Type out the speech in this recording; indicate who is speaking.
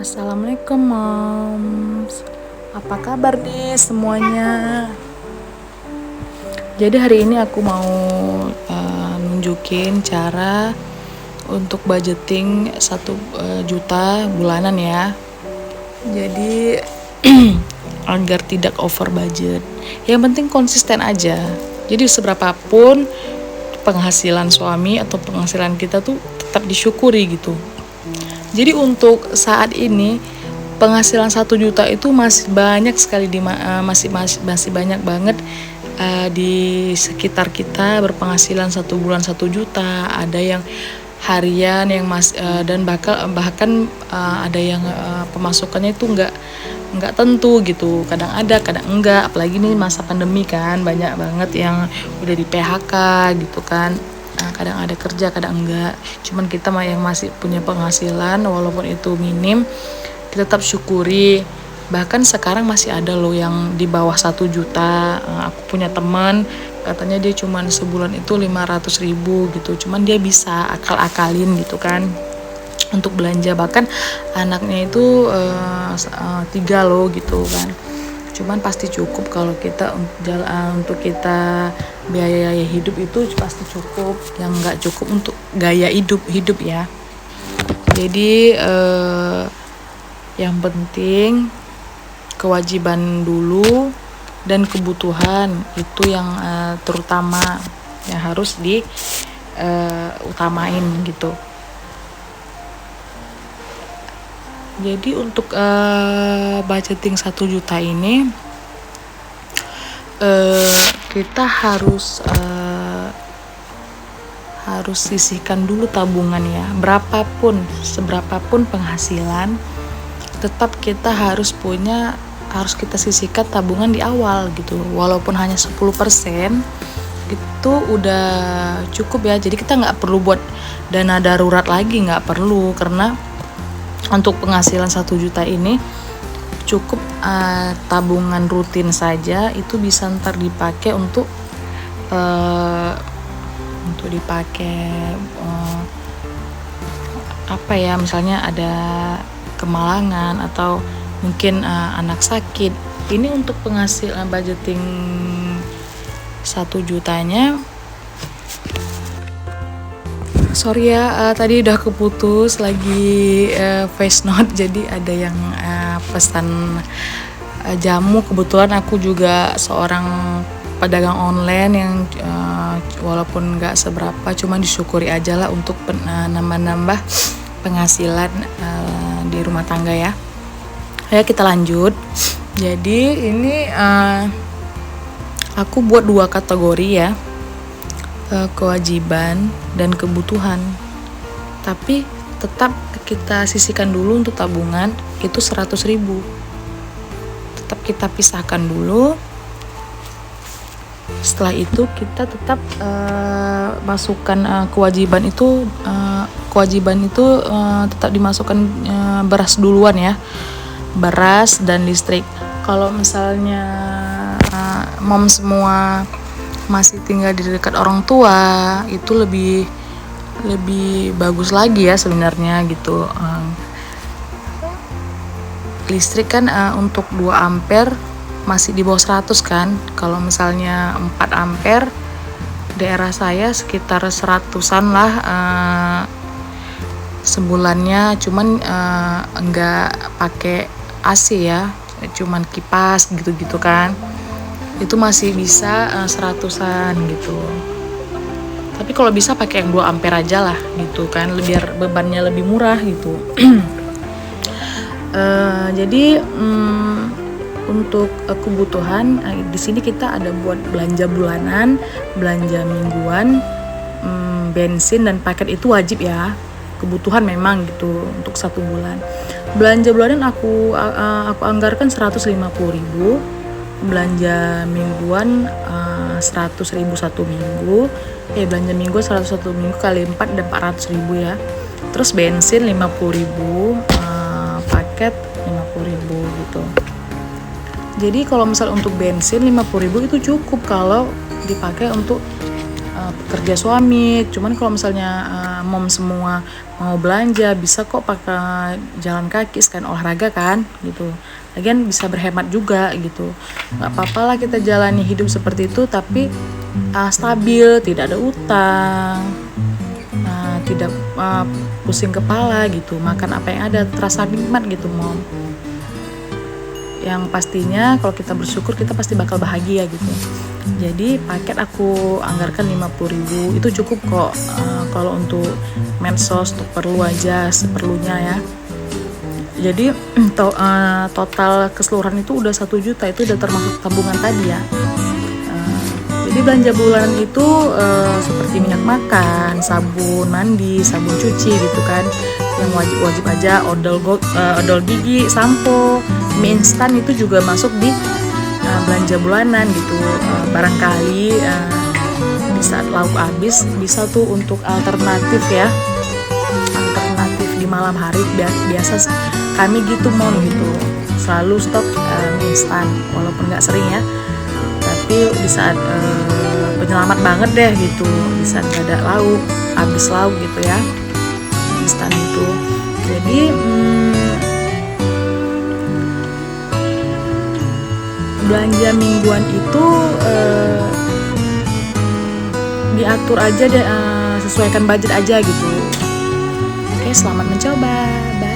Speaker 1: Assalamualaikum moms. Apa kabar nih semuanya? Jadi hari ini aku mau nunjukin cara untuk budgeting 1 juta bulanan ya. Jadi agar tidak over budget. Yang penting konsisten aja. Jadi seberapapun penghasilan suami atau penghasilan kita tuh tetap disyukuri gitu. Jadi untuk saat ini penghasilan 1 juta itu masih banyak sekali masih banyak banget di sekitar kita berpenghasilan 1 bulan 1 juta. Ada yang harian yang dan bahkan ada yang pemasukannya itu nggak tentu gitu. Kadang ada, kadang enggak. Apalagi nih masa pandemi kan, banyak banget yang udah di PHK gitu kan. Kadang ada kerja, kadang enggak. Cuman kita yang masih punya penghasilan walaupun itu minim, kita tetap syukuri. Bahkan sekarang masih ada loh yang di bawah 1 juta. Aku punya teman, katanya dia cuman sebulan itu 500.000 gitu. Cuman dia bisa akal-akalin gitu kan untuk belanja. Bahkan anaknya itu 3 loh gitu kan. Cuman pasti cukup kalau kita untuk kita biaya hidup itu pasti cukup. Yang nggak cukup untuk gaya hidup ya. Jadi yang penting kewajiban dulu dan kebutuhan itu yang terutama yang harus utamain gitu. Jadi untuk budgeting 1 juta ini kita harus sisihkan dulu tabungan ya. Seberapapun penghasilan, tetap kita harus kita sisihkan tabungan di awal gitu. Walaupun hanya 10% itu udah cukup ya. Jadi kita nggak perlu buat dana darurat lagi, nggak perlu, karena untuk penghasilan 1 juta ini cukup tabungan rutin saja itu bisa ntar dipakai untuk dipakai apa ya, misalnya ada kemalangan atau mungkin anak sakit. Ini untuk penghasilan budgeting 1 jutanya. Sorry ya, tadi udah keputus lagi voice note, jadi ada yang pesan jamu. Kebetulan aku juga seorang pedagang online yang walaupun nggak seberapa, cuma disyukuri aja lah untuk nambah penghasilan di rumah tangga ya. Ayo kita lanjut. Jadi ini aku buat 2 kategori ya. Kewajiban dan kebutuhan, tapi tetap kita sisihkan dulu untuk tabungan itu 100.000. Tetap kita pisahkan dulu. Setelah itu kita tetap masukkan kewajiban itu tetap dimasukkan beras duluan ya, beras dan listrik. Kalau misalnya mom semua masih tinggal di dekat orang tua, itu lebih bagus lagi ya sebenarnya gitu. Listrik kan untuk 2 ampere masih di bawah 100 kan. Kalau misalnya 4 ampere daerah saya sekitar 100-an lah sebulannya. Cuman enggak pakai AC ya, cuman kipas gitu-gitu kan. Itu masih bisa 100-an gitu. Tapi kalau bisa pakai yang 2 ampere aja lah gitu kan, biar bebannya lebih murah gitu. Jadi untuk kebutuhan di sini kita ada buat belanja bulanan, belanja mingguan, bensin dan paket itu wajib ya. Kebutuhan memang gitu untuk 1 bulan. Belanja bulanan aku anggarkan 150.000. Belanja mingguan 100.000 1 minggu. Belanja minggu 101 minggu kali 4 ada 400.000 ya. Terus bensin 50.000, paket 50.000 gitu. Jadi kalau misal untuk bensin 50.000 itu cukup kalau dipakai untuk pekerja suami. Cuman kalau misalnya mom semua mau belanja bisa kok pakai jalan kaki sekalian olahraga kan gitu. Lagian bisa berhemat juga gitu. Nggak apa-apa lah kita jalani hidup seperti itu, tapi stabil, tidak ada utang, tidak pusing kepala gitu. Makan apa yang ada terasa nikmat gitu mom. Yang pastinya kalau kita bersyukur kita pasti bakal bahagia gitu. Jadi paket aku anggarkan 50.000 itu cukup kok. Kalau untuk medsos tuh perlu aja seperlunya ya. Jadi total keseluruhan itu udah 1 juta, itu udah termasuk tabungan tadi ya. Jadi belanja bulanan itu seperti minyak makan, sabun mandi, sabun cuci gitu kan. Yang wajib aja, odol gigi, sampo, mie instan itu juga masuk di belanja bulanan gitu. Barangkali di saat lauk habis bisa tuh untuk alternatif ya. Alternatif di malam hari biasa kami gitu mom gitu. Selalu stok mie instan walaupun nggak sering ya. Tapi di saat penyelamat banget deh gitu, di saat gak ada lauk, habis lauk gitu ya, instan itu. Jadi belanja mingguan itu diatur aja deh, sesuaikan budget aja gitu. Oke, selamat mencoba. Bye.